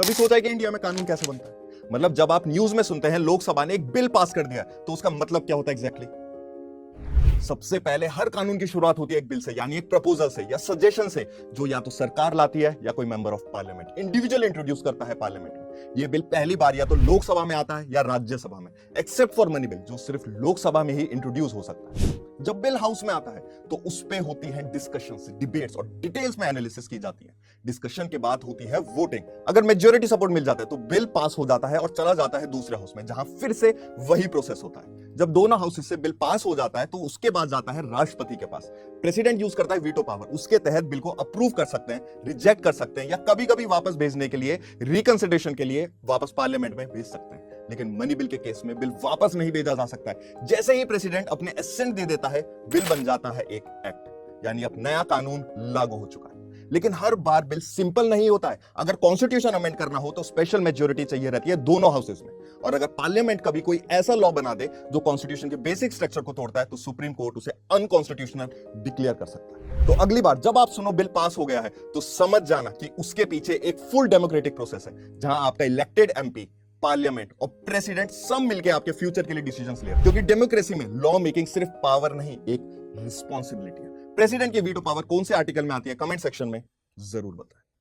कभी सोचा है कि इंडिया में कानून कैसे बनता है? मतलब जब आप न्यूज में सुनते हैं लोकसभा ने एक बिल पास कर दिया, तो उसका मतलब क्या होता है एग्जैक्टली? सबसे पहले हर कानून की शुरुआत होती है एक बिल से, यानी एक प्रपोजल से या सजेशन से, जो या तो सरकार लाती है या कोई member of parliament individual introduce करता है पार्लियामेंट में। ये बिल पहली बार या तो लोकसभा में आता है या राज्यसभा में, एक्सेप्ट फॉर मनी बिल जो सिर्फ लोकसभा में ही इंट्रोड्यूस हो सकता है। जब बिल हाउस में आता है तो उस पे होती है डिस्कशंस, डिबेट्स और डिटेल्स में एनालिसिस की जाती है। डिस्कशन के बाद होती है वोटिंग। अगर मेजॉरिटी सपोर्ट मिल जाता है तो बिल पास हो जाता है और चला जाता है दूसरे हाउस में, जहां फिर से वही प्रोसेस होता है। जब दोनों हाउसेस से बिल पास हो जाता है तो उसके बाद जाता है राष्ट्रपति के पास। प्रेसिडेंट यूज करता है वीटो पावर, उसके तहत बिल को अप्रूव कर सकते हैं, रिजेक्ट कर सकते हैं या कभी कभी वापस भेजने के लिए, रिकंसिडरेशन के लिए वापस पार्लियामेंट में भेज सकते हैं। लेकिन मनी बिल के केस में बिल वापस नहीं भेजा जा सकता है। जैसे ही प्रेसिडेंट अपने एसेंट दे देता है, बिल बन जाता है एक एक्ट, यानी अब नया कानून लागू हो चुका है। लेकिन हर बार बिल सिंपल नहीं होता है। अगर कॉन्स्टिट्यूशन अमेंड करना हो तो स्पेशल मेजॉरिटी चाहिए रहती है दोनों हाउसेस में, और अगर पार्लियामेंट कभी कोई ऐसा लॉ बना दे जो कॉन्स्टिट्यूशन के बेसिक स्ट्रक्चर को तोड़ता है तो सुप्रीम कोर्ट उसे अनकॉन्स्टिट्यूशनल डिक्लेयर कर सकता है। तो अगली बार जब आप सुनो बिल पास हो गया है तो समझ जाना कि उसके पीछे एक फुल डेमोक्रेटिक प्रोसेस है, जहां आपका इलेक्टेड एमपी, पार्लियामेंट और प्रेसिडेंट सब मिलकर आपके फ्यूचर के लिए डिसीजंस ले रहे हैं। क्योंकि डेमोक्रेसी में लॉ मेकिंग सिर्फ पावर नहीं, एक रिस्पॉन्सिबिलिटी है। प्रेसिडेंट की वीटो पावर कौन से आर्टिकल में आती है, कमेंट सेक्शन में जरूर बताएं।